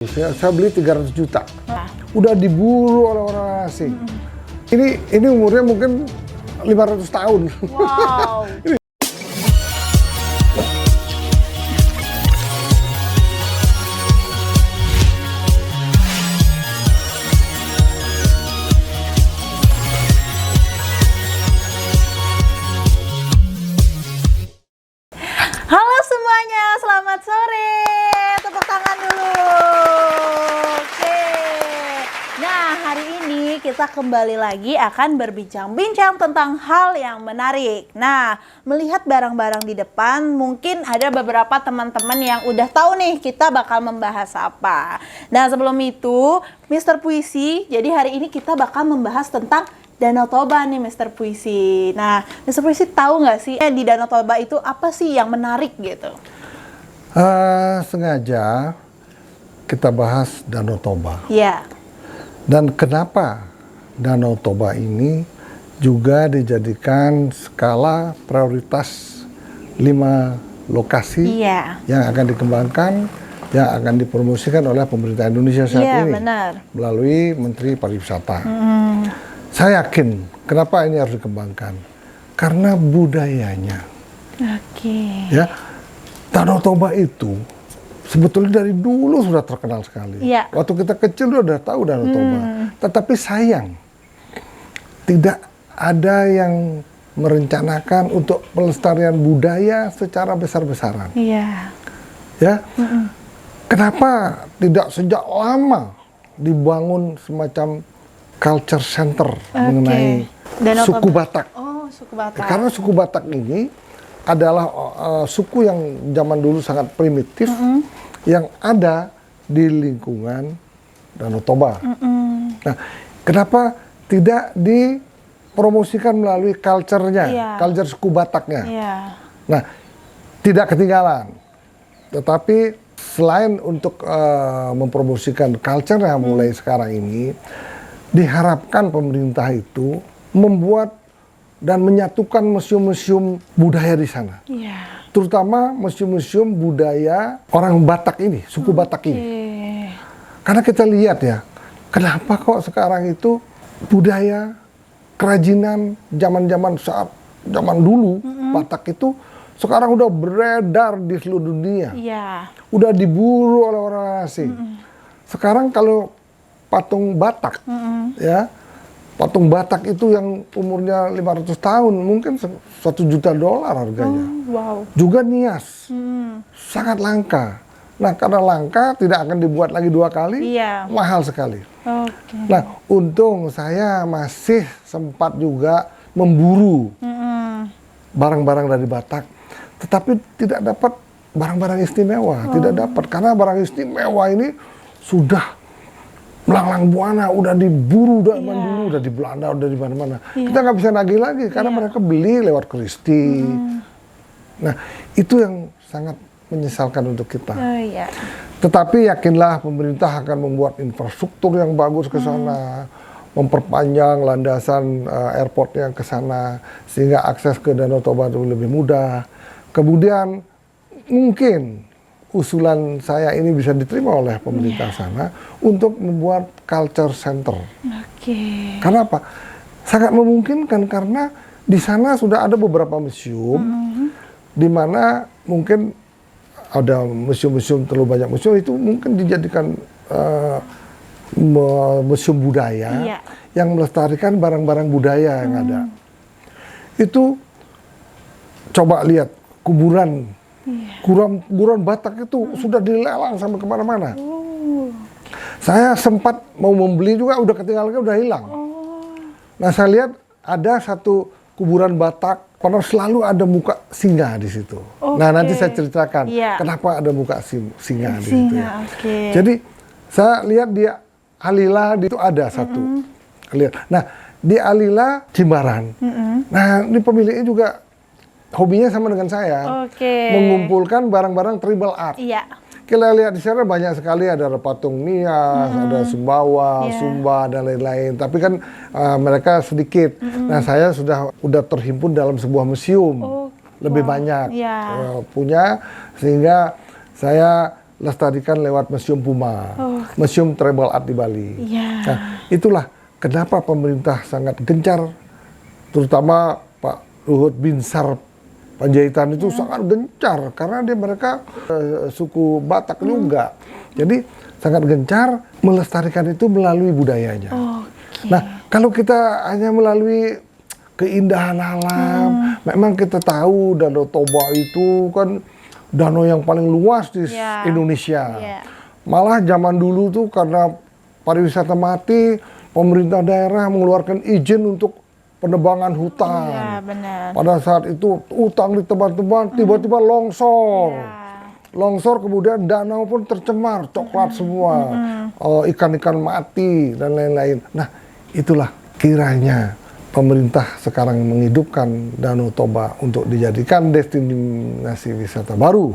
Saya beli 300 juta. Udah diburu oleh orang asing. Ini umurnya mungkin 500 tahun. Wow. Halo semuanya, selamat sore. Tepuk tangan dulu. Oke. Nah, hari ini kita kembali lagi akan berbincang-bincang tentang hal yang menarik. Nah, melihat barang-barang di depan, mungkin ada beberapa teman-teman yang udah tahu nih kita bakal membahas apa. Nah, sebelum itu, Mr. Puisi, jadi hari ini kita bakal membahas tentang Danau Toba nih, Mr. Puisi. Nah, Mr. Puisi tahu nggak sih di Danau Toba itu apa sih yang menarik gitu? Sengaja kita bahas Danau Toba. Iya. Dan kenapa Danau Toba ini juga dijadikan skala prioritas 5 lokasi yang akan dikembangkan, yang akan dipromosikan oleh pemerintah Indonesia saat ini benar. melalui Menteri Pariwisata. Saya yakin kenapa ini harus dikembangkan, karena budayanya. Oke. Ya, Danau Toba itu sebetulnya dari dulu sudah terkenal sekali. Iya. Waktu kita kecil udah tahu Danau Toba. Tetapi sayang, tidak ada yang merencanakan untuk pelestarian budaya secara besar-besaran. Iya. Ya, kenapa tidak sejak lama dibangun semacam culture center mengenai Danau suku Toba. Batak? Oh, suku Batak. Karena suku Batak ini adalah suku yang zaman dulu sangat primitif, yang ada di lingkungan Danau Toba. Nah, kenapa tidak dipromosikan melalui culture-nya, culture suku Bataknya? Nah, tidak ketinggalan. Tetapi selain untuk mempromosikan culture-nya mulai sekarang ini, diharapkan pemerintah itu membuat dan menyatukan museum-museum budaya di sana. Terutama museum-museum budaya orang Batak ini, suku Batak ini. Karena kita lihat ya, kenapa kok sekarang itu budaya kerajinan zaman dulu Batak itu sekarang udah beredar di seluruh dunia. Udah diburu oleh orang asing. Sekarang kalau patung Batak, ya, patung Batak itu yang umurnya 500 tahun, mungkin $1 juta harganya. Juga nias, sangat langka. Nah, karena langka, tidak akan dibuat lagi 2 kali, mahal sekali. Nah, untung saya masih sempat juga memburu barang-barang dari Batak, tetapi tidak dapat barang-barang istimewa, tidak dapat, karena barang istimewa ini sudah melanglang buana, udah diburu dari dulu, udah di Belanda, udah di mana-mana. Kita nggak bisa nagih lagi karena mereka beli lewat Christie. Nah, itu yang sangat menyesalkan untuk kita. Tetapi yakinlah pemerintah akan membuat infrastruktur yang bagus ke sana, memperpanjang landasan airportnya ke sana, sehingga akses ke Danau Toba itu lebih mudah. Kemudian mungkin usulan saya ini bisa diterima oleh pemerintah sana untuk membuat culture center. Karena apa? Sangat memungkinkan karena di sana sudah ada beberapa museum, di mana mungkin ada museum-museum, terlalu banyak museum itu mungkin dijadikan museum budaya yang melestarikan barang-barang budaya yang ada. Itu coba lihat kuburan. Kuburan Batak itu sudah dilelang sampai kemana-mana. Saya sempat mau membeli juga, udah ketinggalan, udah hilang. Nah, saya lihat ada satu kuburan Batak, karena selalu ada muka singa di situ. Nah, nanti saya ceritakan kenapa ada muka singa di situ. Jadi saya lihat di Alila itu ada satu. Nah, di Alila Jimbaran. Nah, ini pemiliknya juga hobinya sama dengan saya, mengumpulkan barang-barang tribal art. Kita lihat di sana banyak sekali, ada patung Nias, ada Sumbawa, Sumba, dan lain-lain. Tapi kan mereka sedikit. Nah, saya sudah terhimpun dalam sebuah museum, lebih banyak punya, sehingga saya lestarikan lewat Museum Puma, Museum Tribal Art di Bali. Iya. Nah, itulah kenapa pemerintah sangat gencar, terutama Pak Luhut Binsar Panjaitan itu sangat gencar karena mereka suku Batak juga. Jadi sangat gencar melestarikan itu melalui budayanya. Nah, kalau kita hanya melalui keindahan alam, memang kita tahu Danau Toba itu kan danau yang paling luas di Indonesia. Malah zaman dulu tuh karena pariwisata mati, pemerintah daerah mengeluarkan izin untuk penebangan hutan. Iya, benar. Pada saat itu hutan ditebang-tebang, tiba-tiba longsor. Longsor, kemudian danau pun tercemar, coklat semua, ikan-ikan mati dan lain-lain. Nah, itulah kiranya pemerintah sekarang menghidupkan Danau Toba untuk dijadikan destinasi wisata baru,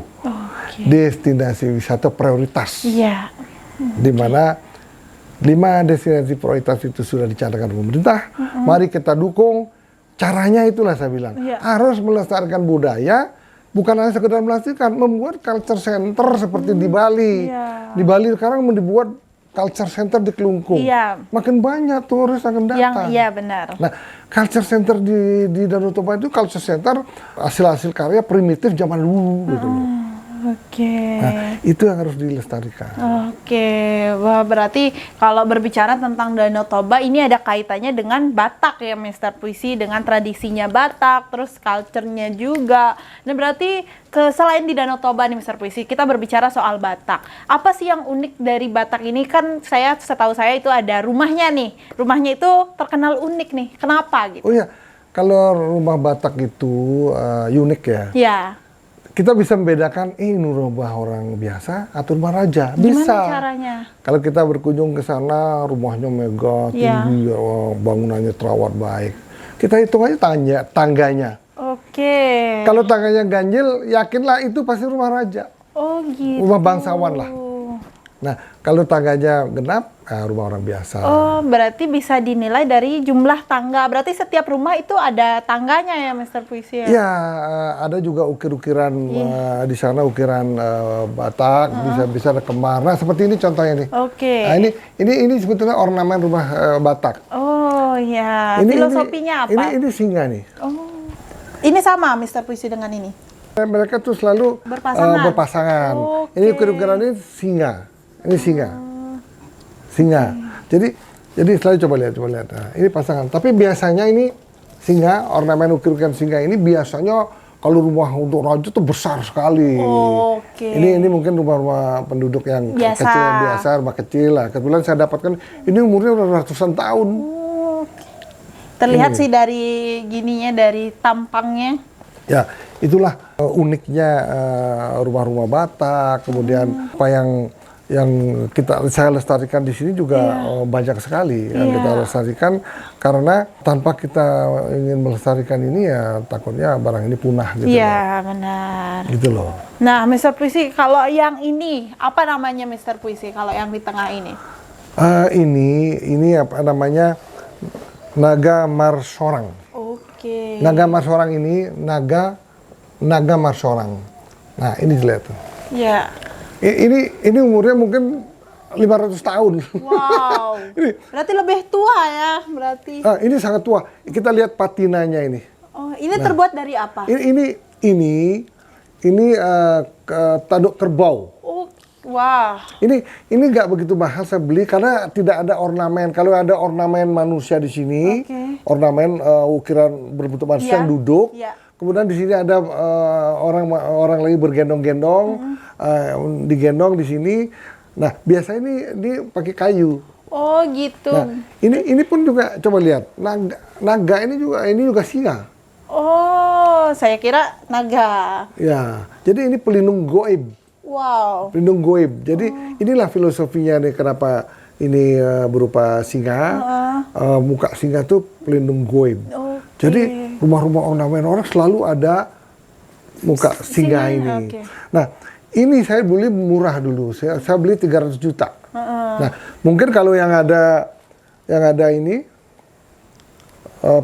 destinasi wisata prioritas. Iya. Di mana 5 destinasi prioritas itu sudah dicanangkan pemerintah. Mari kita dukung. Caranya itulah saya bilang. Harus melestarikan budaya, bukan hanya sekedar melestarikan, membuat culture center seperti di Bali. Di Bali sekarang dibuat culture center di Kelungkung. Makin banyak turis akan datang. Iya, benar. Nah, culture center di Danau Toba itu culture center hasil-hasil karya primitif zaman dulu gitu loh. Nah, itu yang harus dilestarikan. Wah, berarti kalau berbicara tentang Danau Toba ini ada kaitannya dengan Batak ya, Mr. Puisi, dengan tradisinya Batak, terus culture-nya juga. Nah, berarti selain di Danau Toba nih, Mr. Puisi, kita berbicara soal Batak. Apa sih yang unik dari Batak ini? Kan setahu saya itu ada rumahnya nih. Rumahnya itu terkenal unik nih. Kenapa gitu? Oh iya, kalau rumah Batak itu unik ya. Iya. Kita bisa membedakan ini rumah orang biasa atau rumah raja. Gimana bisa. Caranya? Kalau kita berkunjung ke sana, rumahnya megah, tinggi, bangunannya terawat baik. Kita hitung aja tangganya. Kalau tangganya ganjil, yakinlah itu pasti rumah raja. Oh gitu. Rumah bangsawan lah. Nah, kalau tangganya genap, rumah orang biasa. Oh, berarti bisa dinilai dari jumlah tangga. Berarti setiap rumah itu ada tangganya ya, Mr. Puisi ya? Iya, ada juga ukir-ukiran di sana, ukiran Batak, bisa ada kemar. Nah, seperti ini contohnya nih. Nah, ini sebetulnya ornamen rumah Batak. Oh ya, filosofinya apa? Ini singa nih. Oh, ini sama Mr. Puisi dengan ini? Mereka tuh selalu berpasangan. Ini ukir-ukiran ini singa. Ini singa. Jadi selalu coba lihat. Nah, ini pasangan. Tapi biasanya ini singa, ornamen ukir-ukiran singa ini biasanya kalau rumah untuk raja tuh besar sekali. Ini mungkin rumah-rumah penduduk yang kecil, biasa, rumah kecil lah. Kebetulan saya dapatkan ini umurnya udah ratusan tahun. Terlihat sih dari gininya, dari tampangnya. Ya, itulah uniknya rumah-rumah Batak. Kemudian apa yang saya lestarikan di sini juga banyak sekali yang kita lestarikan, karena tanpa kita ingin melestarikan ini ya takutnya barang ini punah gitu. Iya, benar. Gitu loh. Nah, Mr. Puisi, kalau yang ini apa namanya, Mr. Puisi? Kalau yang di tengah ini? Ini apa namanya? Naga Marsorang. Naga Marsorang ini naga Marsorang. Nah, ini dilihat tuh. Iya. Ini umurnya mungkin 500 tahun. Wow. Berarti lebih tua ya, berarti. Ini sangat tua. Kita lihat patinanya ini. Oh, ini terbuat dari apa? Ini tanduk kerbau. Oh, wah. Ini nggak begitu mahal saya beli karena tidak ada ornamen. Kalau ada ornamen manusia di sini, ornamen ukiran berbentuk manusia yang duduk. Kemudian di sini ada orang lagi bergendong-gendong, digendong di sini. Nah, biasanya ini pakai kayu. Oh, gitu. Nah, ini pun juga coba lihat. Naga ini juga singa. Oh, saya kira naga. Ya, jadi ini pelindung goib. Wow. Pelindung goib. Jadi inilah filosofinya nih kenapa ini berupa singa. Muka singa tuh pelindung goib. Jadi rumah-rumah ornamen orang selalu ada muka singa ini. Nah, ini saya beli murah dulu. Saya beli 300 juta. Nah, mungkin kalau yang ada ini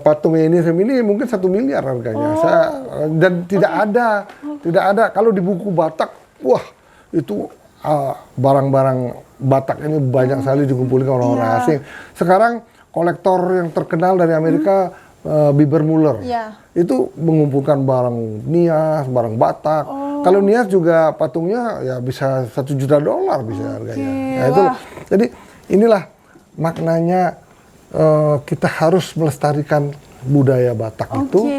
patungnya ini mungkin 1 miliar harganya. Dan tidak ada kalau di buku Batak, wah itu barang-barang Batak ini banyak sekali dikumpulkan orang-orang Iya. asing. Sekarang kolektor yang terkenal dari Amerika, Bieber Muller, itu mengumpulkan barang Nias, barang Batak. Kalau Nias juga patungnya ya bisa $1 juta bisa harganya. Nah, itu, jadi inilah maknanya kita harus melestarikan budaya Batak itu.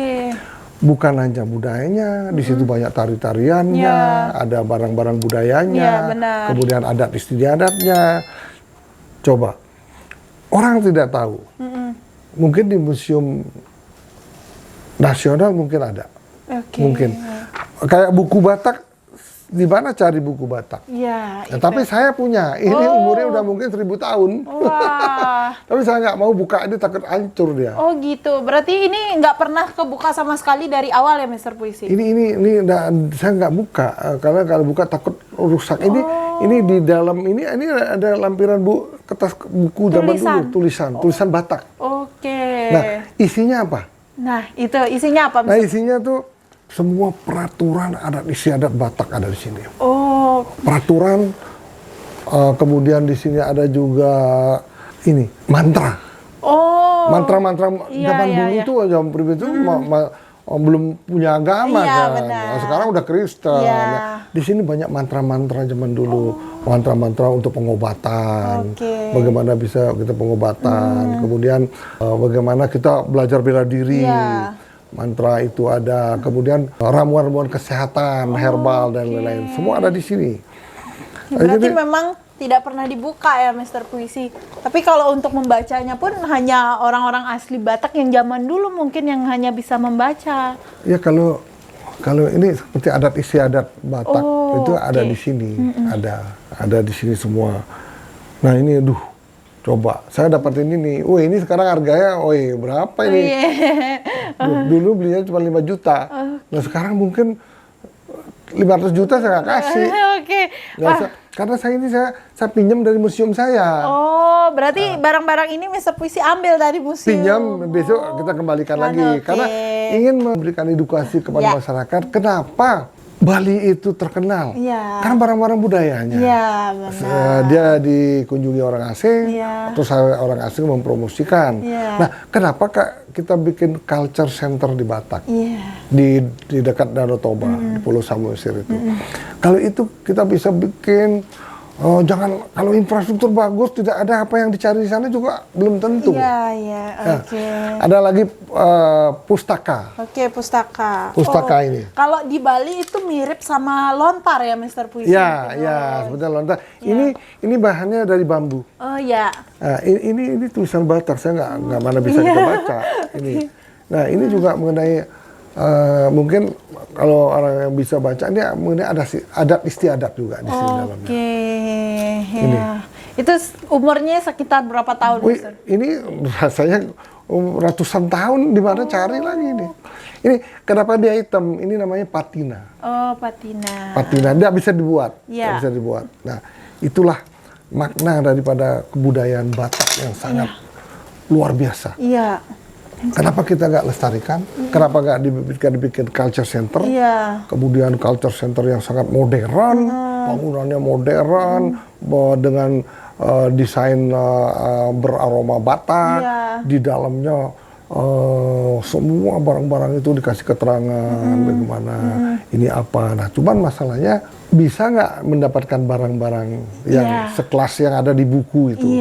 Bukan hanya budayanya, di situ banyak tari-tariannya, ada barang-barang budayanya, kemudian adat istiadatnya. Coba, orang tidak tahu. Mungkin di Museum Nasional mungkin ada. Mungkin. Kayak buku Batak, di mana cari buku Batak? Tapi saya punya, ini umurnya udah mungkin 1000 tahun. Tapi saya nggak mau buka, ini takut hancur dia. Oh gitu, berarti ini nggak pernah kebuka sama sekali dari awal ya, Mr. Puisi? Ini saya nggak buka, karena kalau buka takut rusak. Ini di dalam ini ada lampiran kertas buku zaman dulu, tulisan Batak. Nah, isinya apa? Nah, itu isinya apa? Nah, isinya tuh semua peraturan adat istiadat Batak ada di sini. Peraturan, kemudian di sini ada juga ini mantra. Mantra-mantra zaman dulu tuh zaman primitif itu belum punya agama kan. Nah, sekarang udah Kristen. Nah, di sini banyak mantra-mantra zaman dulu, mantra-mantra untuk pengobatan. Bagaimana bisa kita pengobatan, kemudian bagaimana kita belajar bela diri. Mantra itu ada, kemudian ramuan-ramuan kesehatan, herbal dan lain-lain, semua ada di sini. Berarti memang tidak pernah dibuka ya, Mr. Puisi. Tapi kalau untuk membacanya pun hanya orang-orang asli Batak yang zaman dulu mungkin yang hanya bisa membaca. Ya kalau ini seperti adat istiadat Batak itu ada di sini, ada di sini semua. Nah ini, coba, saya dapatin ini. Ini sekarang harganya, berapa ini? Dulu belinya cuma 5 juta. Nah sekarang mungkin 500 juta saya nggak kasih. Karena saya pinjam dari museum saya. Berarti barang-barang ini Mr. Puisi ambil dari museum. Pinjam, besok kita kembalikan lagi. Karena ingin memberikan edukasi kepada masyarakat, kenapa Bali itu terkenal, karena barang-barang budayanya. Dia dikunjungi orang asing, terus orang asing mempromosikan. Nah, kenapa kita bikin culture center di Batak, di dekat Danau Toba, di Pulau Samosir itu. Kalau itu kita bisa bikin, kalau infrastruktur bagus, tidak ada apa yang dicari di sana juga belum tentu. Ada lagi pustaka. Pustaka ini. Kalau di Bali itu mirip sama lontar ya, Mr. Puisi? Ya, sebetulnya lontar. Ini bahannya dari bambu. Nah, ini tulisan Batak, saya nggak mana bisa kita baca. Ini. Nah, ini juga mengenai mungkin kalau orang yang bisa baca ini mengenai adat istiadat juga di sini dalamnya. Ini. Itu umurnya sekitar berapa tahun, Mister? Ini rasanya ratusan tahun, di mana cari lagi ini. Ini kenapa dia hitam? Ini namanya patina. Patina. Patina, dia bisa dibuat. Bisa dibuat. Nah, itulah makna daripada kebudayaan Batak yang sangat luar biasa. Kenapa kita nggak lestarikan? Kenapa nggak dibikin culture center? Kemudian culture center yang sangat modern, bangunannya modern, dengan desain beraroma Batak, di dalamnya semua barang-barang itu dikasih keterangan bagaimana ini apa. Nah, cuman masalahnya bisa nggak mendapatkan barang-barang yang sekelas yang ada di buku itu,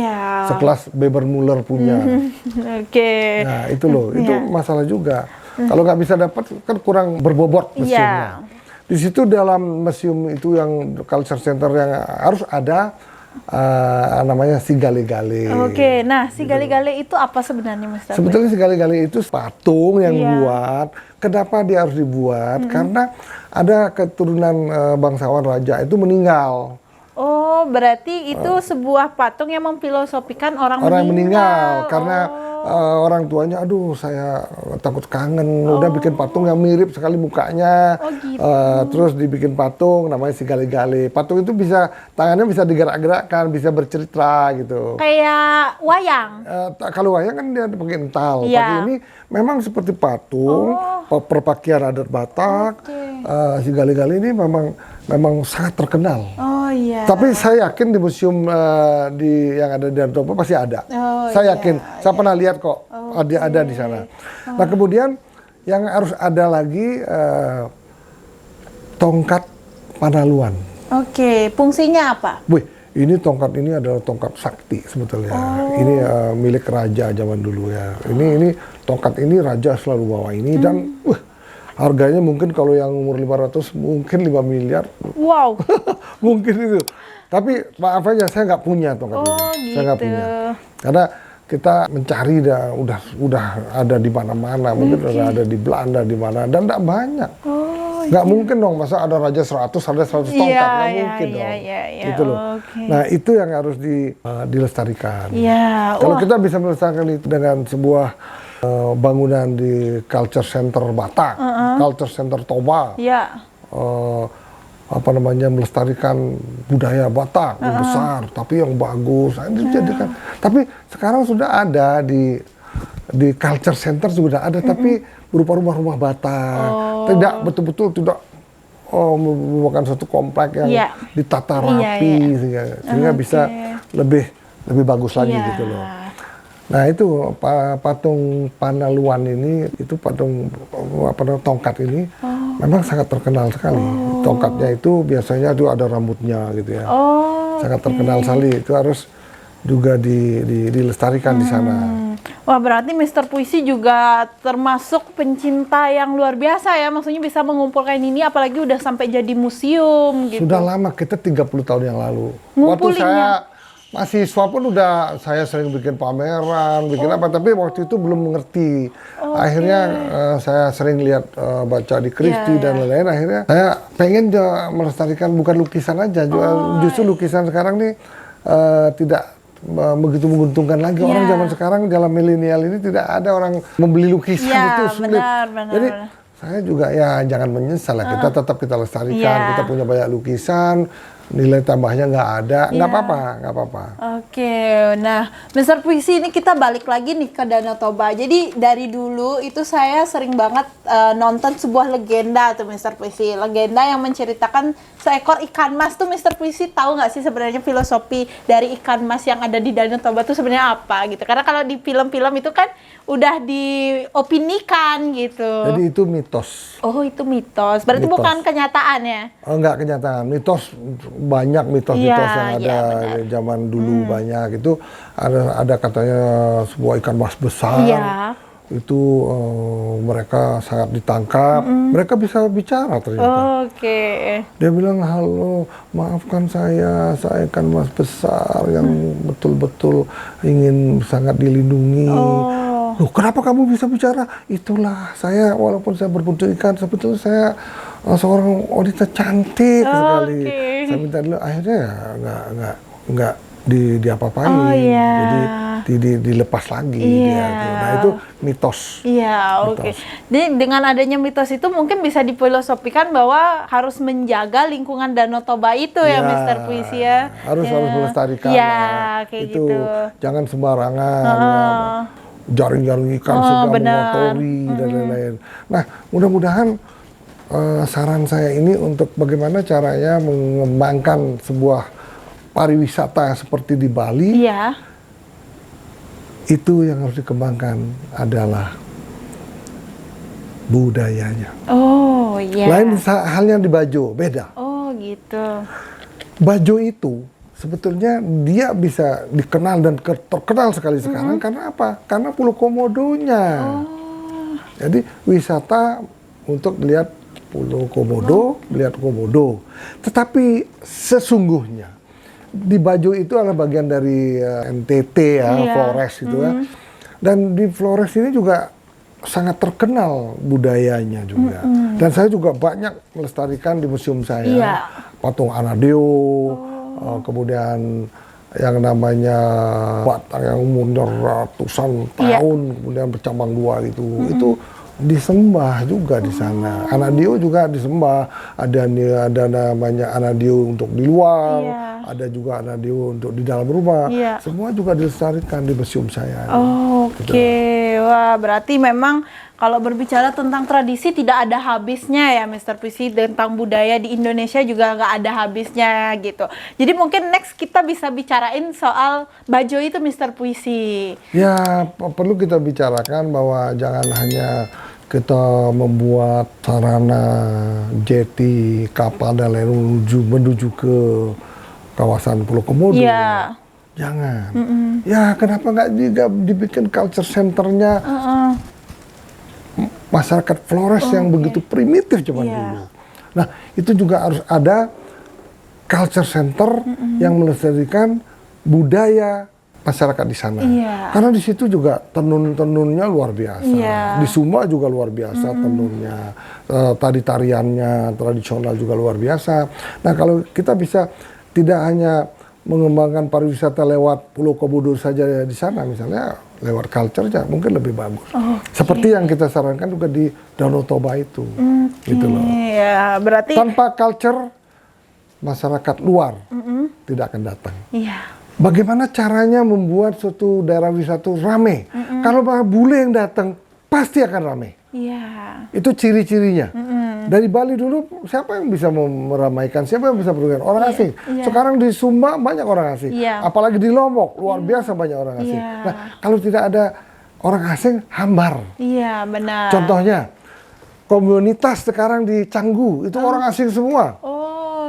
sekelas Bieber Muller punya. Nah itu loh, itu masalah juga. Kalau nggak bisa dapat kan kurang berbobot museumnya. Di situ dalam museum itu yang culture center yang harus ada namanya si Gale-Gale. Nah si Gale-Gale itu apa sebenarnya, Mas? Sebetulnya si Gale-Gale itu patung yang buat. Kenapa dia harus dibuat? Karena ada keturunan bangsawan raja itu meninggal. Berarti itu sebuah patung yang memfilosofikan orang meninggal. Karena orang tuanya, aduh saya takut kangen, udah bikin patung yang mirip sekali mukanya. Terus dibikin patung namanya si Gale-Gale. Patung itu tangannya bisa digerak-gerakkan, bisa bercerita gitu. Kayak wayang? Kalau wayang kan dia pakai ental. Pakai ini memang seperti patung, perpakaian adat Batak. Si Gale-Gale ini memang memang sangat terkenal. Oh iya. Tapi saya yakin di museum yang ada di Danau Toba pasti ada. Oh, Saya yakin, saya iya. pernah lihat kok, ada di sana. Nah kemudian yang harus ada lagi tongkat Panaluan. Oke, fungsinya apa? Wih, ini tongkat ini adalah tongkat sakti sebetulnya. Ini milik raja zaman dulu ya. Ini tongkat ini raja selalu bawa ini dan harganya mungkin kalau yang umur 500 mungkin 5 miliar. Wow. Mungkin itu. Tapi maaf aja saya nggak punya tongkat ini. Saya nggak gitu. punya. Karena kita mencari udah ada di mana-mana. Mungkin udah ada di Belanda di mana dan nggak banyak. Nggak mungkin dong, masa ada raja 100, ada 100 tongkat, nggak mungkin dong. Gitu loh. Nah itu yang harus dilestarikan. Kalau kita bisa melestarikan itu dengan sebuah bangunan di Culture Center Batak, Culture Center Toba, melestarikan budaya Batak yang besar, tapi yang bagus. Nah, itu jadikan. Tapi sekarang sudah ada di Culture Center sudah ada, tapi berupa rumah-rumah Batak, tidak betul-betul tidak merupakan satu komplek yang ditata rapi sehingga bisa lebih bagus lagi gitu loh. Nah itu patung Panaluan ini, itu patung tongkat ini memang sangat terkenal sekali. Tongkatnya itu biasanya tuh ada rambutnya gitu ya, sangat terkenal sekali. Itu harus juga dilestarikan di sana. Wah berarti Mr. Puisi juga termasuk pencinta yang luar biasa ya, maksudnya bisa mengumpulkan ini apalagi udah sampai jadi museum gitu. Sudah lama, kita 30 tahun yang lalu. Waktu saya mahasiswa pun saya sering bikin pameran, bikin apa, tapi waktu itu belum mengerti. Akhirnya saya sering lihat baca di Christie dan lain-lain, akhirnya saya pengen melestarikan bukan lukisan aja, justru lukisan sekarang nih tidak begitu menguntungkan lagi. Orang zaman sekarang dalam milenial ini tidak ada orang membeli lukisan, itu sulit. Benar. Jadi saya juga ya jangan menyesal lah, kita lestarikan, kita punya banyak lukisan, nilai tambahnya nggak ada, nggak apa-apa. Oke, nah Mr. Puisi ini kita balik lagi nih ke Danau Toba. Jadi dari dulu itu saya sering banget nonton sebuah legenda tuh Mr. Puisi. Legenda yang menceritakan seekor ikan mas tuh Mr. Puisi tahu nggak sih sebenarnya filosofi dari ikan mas yang ada di Danau Toba tuh sebenarnya apa gitu? Karena kalau di film-film itu kan udah diopinikan gitu. Jadi itu mitos. Oh itu mitos, berarti bukan kenyataan ya? Oh enggak kenyataan, mitos banyak mitos-mitos yang ada zaman dulu banyak. Itu ada katanya sebuah ikan mas besar. Itu mereka sangat ditangkap, mereka bisa bicara ternyata. Dia bilang, halo maafkan saya ikan mas besar yang betul-betul ingin sangat dilindungi. Loh, kenapa kamu bisa bicara? Itulah saya, walaupun saya berbentuk ikan, sebetulnya saya seorang wanita cantik sekali. Saya minta dulu, akhirnya ya nggak diapa-apain. Jadi dilepas lagi dia. Nah itu mitos. Jadi dengan adanya mitos itu mungkin bisa difilosofikan bahwa harus menjaga lingkungan Danau Toba itu ya Mr. Puisi ya. Harus melestarikan. Kayak itu gitu. Jangan sembarangan. Jaring-jaring ikan sudah mengotori dan lain-lain. Nah, mudah-mudahan saran saya ini untuk bagaimana caranya mengembangkan sebuah pariwisata seperti di Bali. Itu yang harus dikembangkan adalah budayanya. Lain halnya di Bajo, beda. Bajo itu sebetulnya dia bisa dikenal dan terkenal sekali sekarang karena apa? Karena Pulau Komodonya. Jadi wisata untuk lihat Pulau Komodo, lihat Komodo. Tetapi sesungguhnya di Bajo itu adalah bagian dari NTT Flores itu ya. Dan di Flores ini juga sangat terkenal budayanya juga. Dan saya juga banyak melestarikan di museum saya. Patung Anadeo, kemudian yang namanya batang yang umurnya ratusan tahun, kemudian bercabang dua itu disembah juga di sana. Anadio juga disembah. Ada namanya Anadio untuk di luar, ada juga Anadio untuk di dalam rumah. Semua juga dilestarikan di museum saya. Oke, wah berarti memang kalau berbicara tentang tradisi tidak ada habisnya ya Mr. Puisi, tentang budaya di Indonesia juga nggak ada habisnya gitu. Jadi mungkin next kita bisa bicarain soal Bajo itu Mr. Puisi. Ya perlu kita bicarakan bahwa jangan hanya kita membuat sarana jeti, kapal dan lain menuju ke kawasan Pulau Komodo. Jangan. Ya kenapa nggak juga dibikin culture centernya? Masyarakat Flores yang begitu primitif zaman dulu. Nah, itu juga harus ada culture center yang melestarikan budaya masyarakat di sana. Karena di situ juga tenun-tenunnya luar biasa. Di Sumba juga luar biasa tenunnya. Tari-tariannya tradisional juga luar biasa. Nah, kalau kita bisa tidak hanya mengembangkan pariwisata lewat Pulau Komodo saja di sana, misalnya lewat culture-nya mungkin lebih bagus. Seperti yang kita sarankan juga di Danau Toba itu. Gitu loh. Ya, berarti tanpa culture masyarakat luar tidak akan datang. Bagaimana caranya membuat suatu daerah wisata rame? Kalau bule yang datang pasti akan rame. Itu ciri-cirinya. Dari Bali dulu siapa yang bisa meramaikan, siapa yang bisa bergerak? Orang asing. Sekarang di Sumba banyak orang asing. Apalagi di Lombok luar biasa banyak orang asing. Nah, kalau tidak ada orang asing hambar. Benar. Contohnya komunitas sekarang di Canggu itu orang asing semua.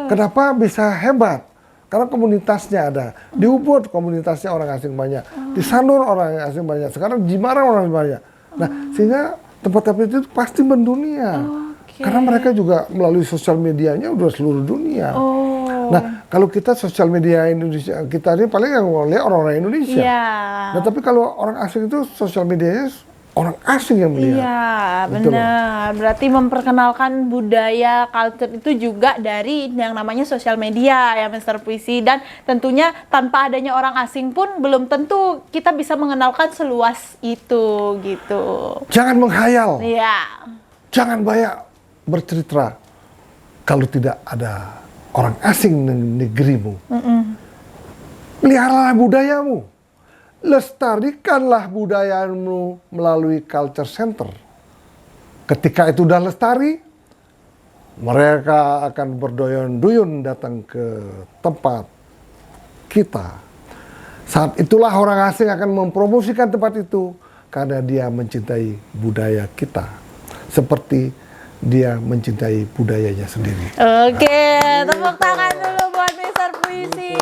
Kenapa bisa hebat? Karena komunitasnya ada. Di Ubud komunitasnya orang asing banyak. Di Sanur orang asing banyak. Sekarang Jimarang orang banyak. Nah, sehingga tempat-tempat itu pasti mendunia. Karena mereka juga melalui sosial medianya udah seluruh dunia. Nah, kalau kita sosial media Indonesia, kita ini paling yang lihat orang-orang Indonesia. Nah, tapi kalau orang asing itu sosial medianya orang asing yang melihat. Benar. Berarti memperkenalkan budaya, culture itu juga dari yang namanya sosial media ya Mr. Puisi. Dan tentunya tanpa adanya orang asing pun belum tentu kita bisa mengenalkan seluas itu gitu. Jangan menghayal. Jangan banyak bercerita kalau tidak ada orang asing di negerimu. Peliharalah budayamu. Lestarikanlah budayamu melalui culture center. Ketika itu udah lestari, mereka akan berduyun-duyun datang ke tempat kita. Saat itulah orang asing akan mempromosikan tempat itu karena dia mencintai budaya kita. Seperti dia mencintai budayanya sendiri. Tepuk tangan dulu buat Mr. Puisi.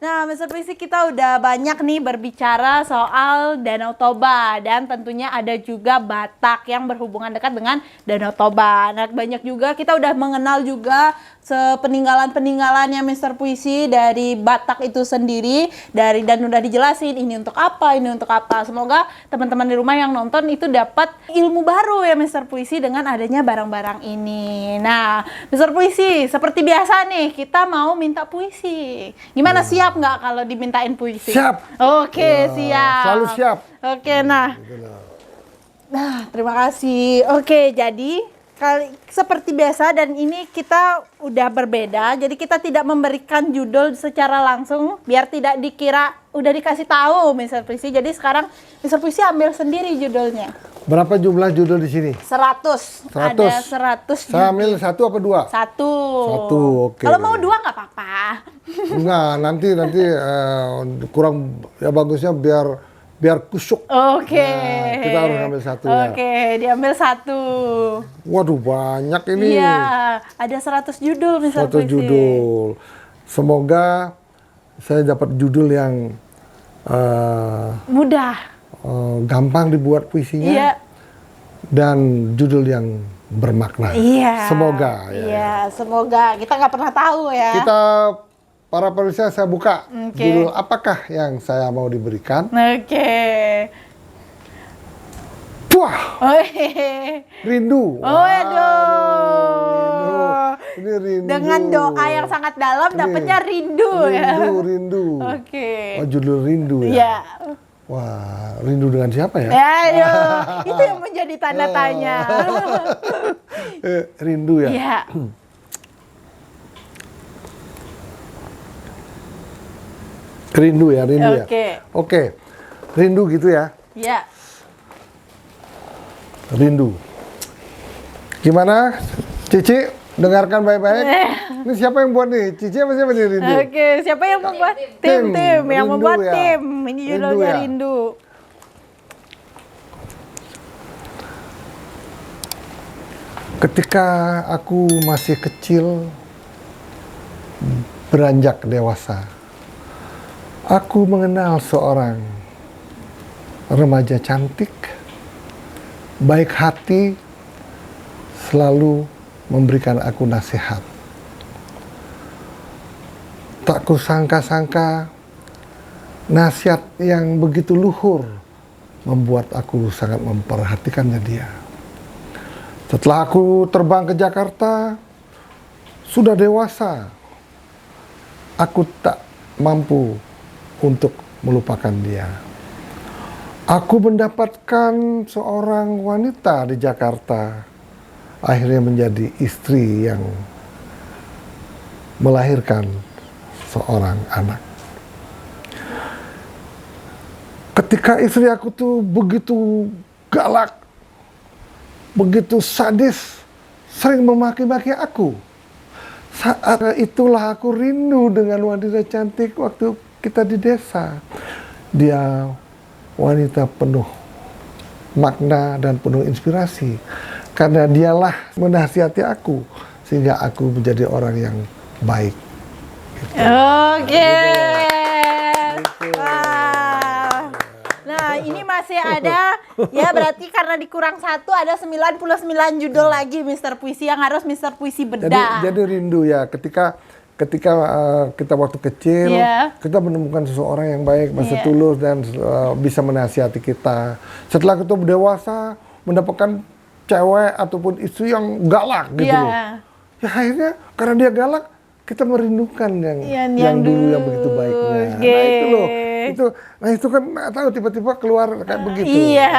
Nah, Mr. Puisi, kita udah banyak nih berbicara soal Danau Toba dan tentunya ada juga Batak yang berhubungan dekat dengan Danau Toba. Nah, banyak juga kita udah mengenal juga peninggalan-peninggalannya Mr. Puisi dari Batak itu sendiri, dan udah dijelasin ini untuk apa, ini untuk apa. Semoga teman-teman di rumah yang nonton itu dapat ilmu baru ya Mr. Puisi dengan adanya barang-barang ini. Nah, Mr. Puisi, seperti biasa nih kita mau minta puisi. Gimana, siap nggak kalau dimintain puisi? Siap. Siap. Selalu siap. Nah, terima kasih. Jadi seperti biasa, dan ini kita udah berbeda, jadi kita tidak memberikan judul secara langsung biar tidak dikira udah dikasih tahu Mr. Puisi. Jadi sekarang Mr. Puisi ambil sendiri judulnya. Berapa jumlah judul di sini? 100. Ada 100 judul. Saya ambil 1 apa 2? 1. Oke. Kalau mau 2 nggak apa-apa. Enggak, nanti kurang, ya bagusnya biar kusuk. Nah, kita harus ambil 1 ya. Diambil 1. Waduh, banyak ini. Ada 100 judul Mr. 100 Puisi. judul. Semoga saya dapat judul yang mudah, gampang dibuat puisinya, dan judul yang bermakna. Semoga. Semoga. Kita nggak pernah tahu ya. Kita para pemirsa, saya buka judul apakah yang saya mau diberikan. Wah, rindu. Ini rindu. Dengan doa yang sangat dalam dapatnya rindu ya. Rindu. Oh, judul rindu ya. Wah, rindu dengan siapa ya? Ayo, itu yang menjadi tanda tanya. Rindu ya? Iya. Rindu ya, rindu ya. Oke. Rindu gitu ya. Iya. Rindu. Gimana, Cici? Dengarkan baik-baik. Ini siapa yang buat nih? Cici apa siapa nih rindu? Oke, siapa yang membuat tim yang Rindu membuat ya. tim? Ini judulnya Rindu ya. Rindu. Ketika aku masih kecil, beranjak dewasa, aku mengenal seorang remaja cantik, baik hati, selalu memberikan aku nasihat. Tak kusangka-sangka nasihat yang begitu luhur membuat aku sangat memperhatikannya dia. Setelah aku terbang ke Jakarta, sudah dewasa, aku tak mampu untuk melupakan dia. Aku mendapatkan seorang wanita di Jakarta, akhirnya menjadi istri yang melahirkan seorang anak. Ketika istri aku tuh begitu galak, begitu sadis, sering memaki-maki aku. Saat itulah aku rindu dengan wanita cantik waktu kita di desa. Dia wanita penuh makna dan penuh inspirasi. Karena dialah menasihati aku, sehingga aku menjadi orang yang baik. Oke. Wah. Nah, ini masih ada, ya berarti karena dikurang satu, ada 99 judul lagi Mister Puisi yang harus Mister Puisi bedah. Jadi rindu ya, ketika kita waktu kecil, kita menemukan seseorang yang baik, masih tulus dan bisa menasihati kita. Setelah kita dewasa, mendapatkan cewek ataupun istri yang galak gitu loh. Ya akhirnya karena dia galak, kita merindukan yang dulu yang begitu baiknya. Nah itu loh, itu kan nggak tahu tiba-tiba keluar kayak begitu. Iya,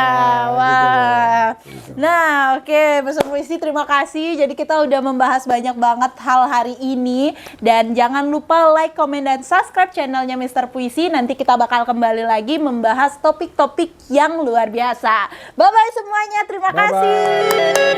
wah. Gitu. Nah, oke, Mister Puisi terima kasih. Jadi kita udah membahas banyak banget hal hari ini. Dan jangan lupa like, comment, dan subscribe channelnya Mister Puisi. Nanti kita bakal kembali lagi membahas topik-topik yang luar biasa. Bye-bye semuanya, terima kasih.